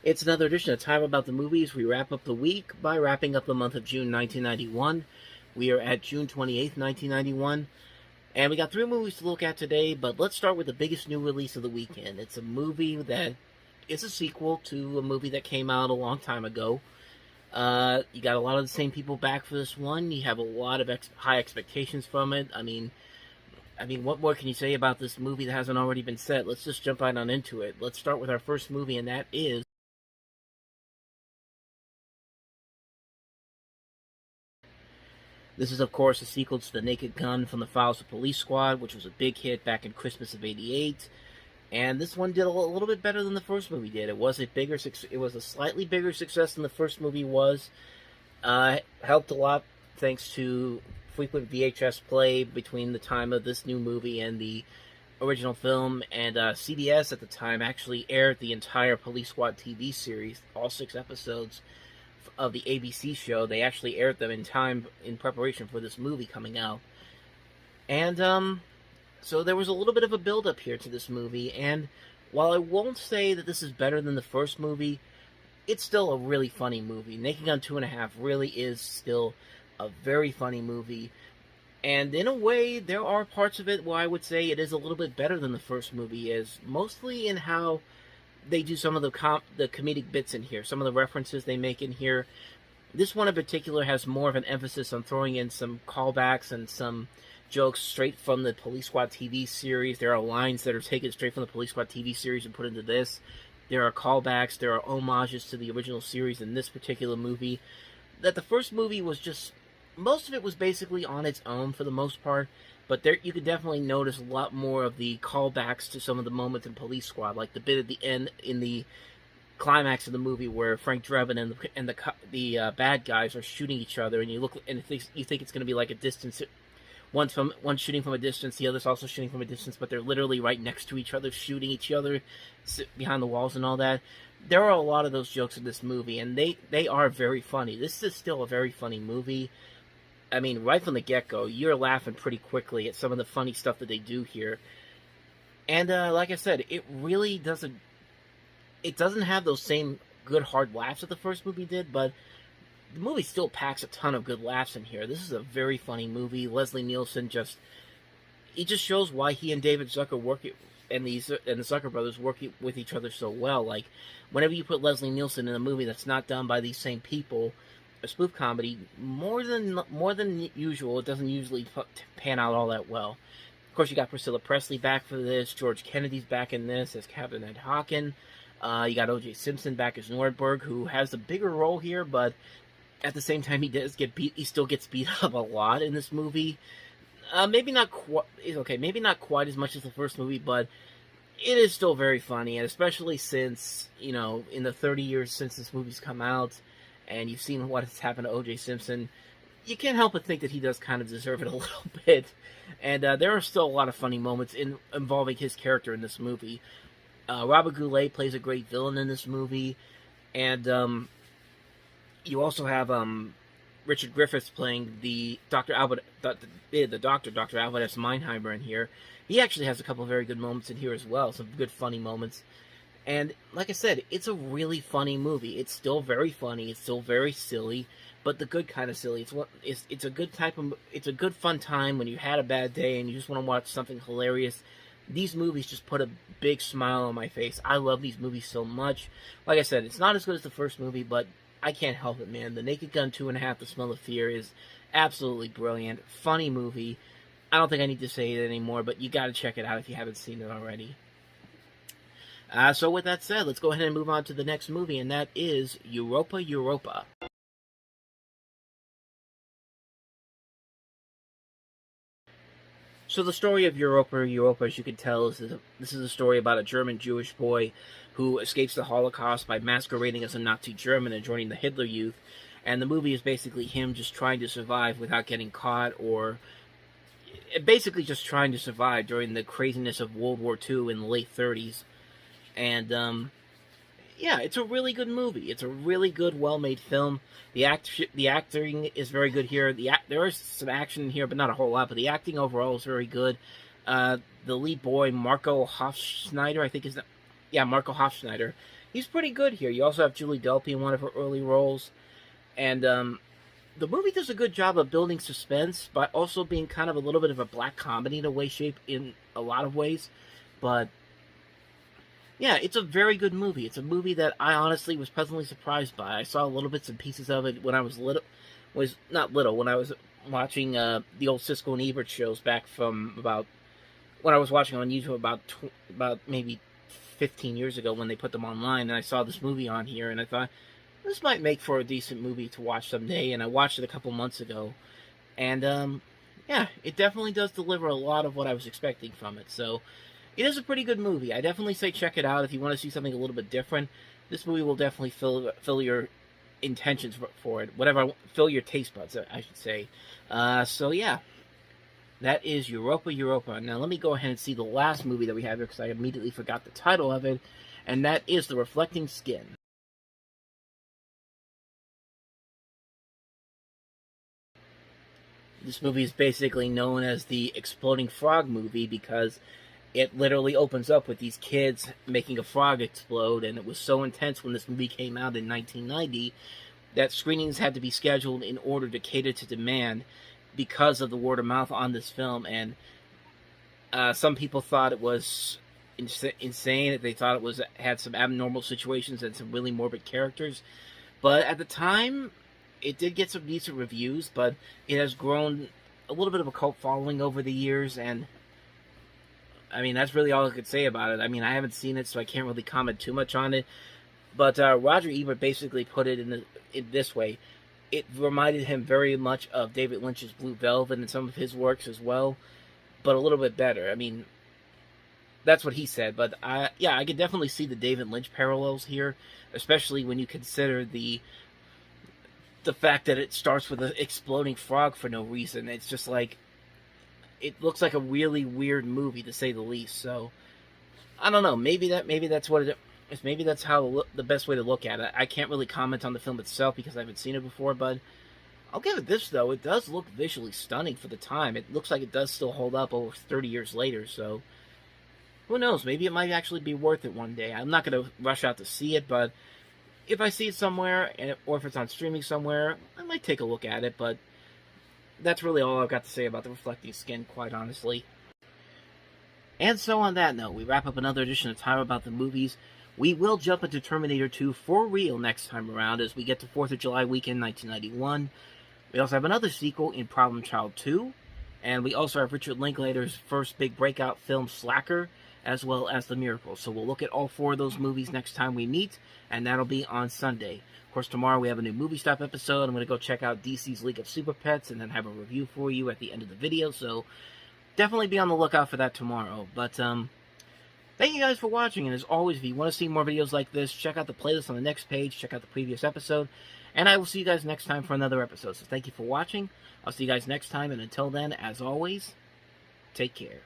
It's another edition of Time About the Movies. We wrap up the week by wrapping up the month of June 1991. We are at June 28th, 1991. And we got three movies to look at today, but let's start with the biggest new release of the weekend. It's a movie that is a sequel to a movie that came out a long time ago. You got a lot of the same people back for this one. You have a lot of high expectations from it. I mean, what more can you say about this movie that hasn't already been said? Let's just jump right on into it. Let's start with our first movie, and that is... This is, of course, a sequel to The Naked Gun from the Files of Police Squad, which was a big hit back in Christmas of '88. And this one did a little bit better than the first movie did. It was a slightly bigger success than the first movie was. Helped a lot thanks to frequent VHS play between the time of this new movie and the original film. And CBS at the time actually aired the entire Police Squad TV series, all 6 episodes of the ABC show. They actually aired them in time in preparation for this movie coming out. And so there was a little bit of a build-up here to this movie, and while I won't say that this is better than the first movie, it's still a really funny movie. Naked Gun 2.5 really is still a very funny movie, and in a way, there are parts of it where I would say it is a little bit better than the first movie is, mostly in how they do some of the comedic bits in here, some of the references they make in here. This one in particular has more of an emphasis on throwing in some callbacks and some jokes straight from the Police Squad TV series. There are lines that are taken straight from the Police Squad TV series and put into this. There are callbacks, there are homages to the original series in this particular movie. That the first movie was just... most of it was basically on its own for the most part, but there you could definitely notice a lot more of the callbacks to some of the moments in Police Squad, like the bit at the end in the climax of the movie where Frank Drebin and the bad guys are shooting each other, and you think it's going to be like a distance. One's shooting from a distance, the other's also shooting from a distance, but they're literally right next to each other, shooting each other behind the walls and all that. There are a lot of those jokes in this movie, and they are very funny. This is still a very funny movie. I mean, right from the get-go, you're laughing pretty quickly at some of the funny stuff that they do here. And like I said, it really doesn't... it doesn't have those same good hard laughs that the first movie did, but the movie still packs a ton of good laughs in here. This is a very funny movie. Leslie Nielsen just shows why he and David Zucker and the Zucker brothers work with each other so well. Like, whenever you put Leslie Nielsen in a movie that's not done by these same people, a spoof comedy, more than usual, it doesn't usually pan out all that well. Of course, you got Priscilla Presley back for this. George Kennedy's back in this as Captain Ed Hawken. You got O.J. Simpson back as Nordberg, who has a bigger role here, but at the same time, he still gets beat up a lot in this movie. Maybe not quite as much as the first movie, but it is still very funny, and especially since, in the 30 years since this movie's come out, and you've seen what has happened to O.J. Simpson, you can't help but think that he does kind of deserve it a little bit. And there are still a lot of funny moments involving his character in this movie. Robert Goulet plays a great villain in this movie, and you also have Richard Griffiths playing the Dr. Albert S. Meinheimer in here. He actually has a couple of very good moments in here as well, some good funny moments. And like I said, it's a really funny movie. It's still very funny. It's still very silly, but the good kind of silly. It's a good fun time when you had a bad day and you just want to watch something hilarious. These movies just put a big smile on my face. I love these movies so much. Like I said, it's not as good as the first movie, but I can't help it, man. The Naked Gun 2.5, The Smell of Fear is absolutely brilliant. Funny movie. I don't think I need to say it anymore, but you gotta check it out if you haven't seen it already. So with that said, let's go ahead and move on to the next movie, and that is Europa, Europa. So the story of Europa, Europa, as you can tell, this is a story about a German Jewish boy who escapes the Holocaust by masquerading as a Nazi German and joining the Hitler Youth. And the movie is basically him just trying to survive without getting caught, or basically just trying to survive during the craziness of World War II in the late 30s. And yeah, it's a really good movie. It's a really good, well-made film. The acting is very good here. There is some action in here, but not a whole lot. But the acting overall is very good. The lead boy, Marco Hofschneider, I think yeah, Marco Hofschneider. He's pretty good here. You also have Julie Delpy in one of her early roles, and the movie does a good job of building suspense, but also being kind of a little bit of a black comedy in a way, shape in a lot of ways. But yeah, it's a very good movie. It's a movie that I honestly was pleasantly surprised by. I saw little bits and pieces of it when I was little. Was not little when I was watching the old Siskel and Ebert shows back from about when I was watching on YouTube about maybe 15 years ago when they put them online, and I saw this movie on here, and I thought this might make for a decent movie to watch someday. And I watched it a couple months ago, and yeah, it definitely does deliver a lot of what I was expecting from it. So it is a pretty good movie. I definitely say check it out if you want to see something a little bit different. This movie will definitely fill your intentions for it, whatever, fill your taste buds, I should say. So yeah, that is Europa, Europa. Now let me go ahead and see the last movie that we have here, because I immediately forgot the title of it, and that is The Reflecting Skin. This movie is basically known as the Exploding Frog movie because it literally opens up with these kids making a frog explode, and it was so intense when this movie came out in 1990 that screenings had to be scheduled in order to cater to demand because of the word of mouth on this film. And some people thought it was insane. They thought it had some abnormal situations and some really morbid characters. But at the time, it did get some decent reviews, but it has grown a little bit of a cult following over the years, and I mean, that's really all I could say about it. I mean, I haven't seen it, so I can't really comment too much on it. But Roger Ebert basically put it in this way. It reminded him very much of David Lynch's Blue Velvet and some of his works as well, but a little bit better. I mean, that's what he said. But yeah, I could definitely see the David Lynch parallels here, especially when you consider the fact that it starts with an exploding frog for no reason. It's just like, it looks like a really weird movie, to say the least. So I don't know. Maybe that's what it is. Maybe that's how the best way to look at it. I can't really comment on the film itself because I haven't seen it before, but I'll give it this though. It does look visually stunning for the time. It looks like it does still hold up over 30 years later. So who knows? Maybe it might actually be worth it one day. I'm not going to rush out to see it, but if I see it somewhere, or if it's on streaming somewhere, I might take a look at it. But that's really all I've got to say about The Reflecting Skin, quite honestly. And so on that note, we wrap up another edition of Time About the Movies. We will jump into Terminator 2 for real next time around as we get to 4th of July weekend 1991. We also have another sequel in Problem Child 2. And we also have Richard Linklater's first big breakout film, Slacker, as well as The Miracle. So we'll look at all 4 of those movies next time we meet, and that'll be on Sunday. Of course, tomorrow we have a new Movie Stop episode. I'm going to go check out DC's League of Super Pets and then have a review for you at the end of the video. So definitely be on the lookout for that tomorrow. But thank you guys for watching. And as always, if you want to see more videos like this, check out the playlist on the next page. Check out the previous episode. And I will see you guys next time for another episode. So thank you for watching. I'll see you guys next time. And until then, as always, take care.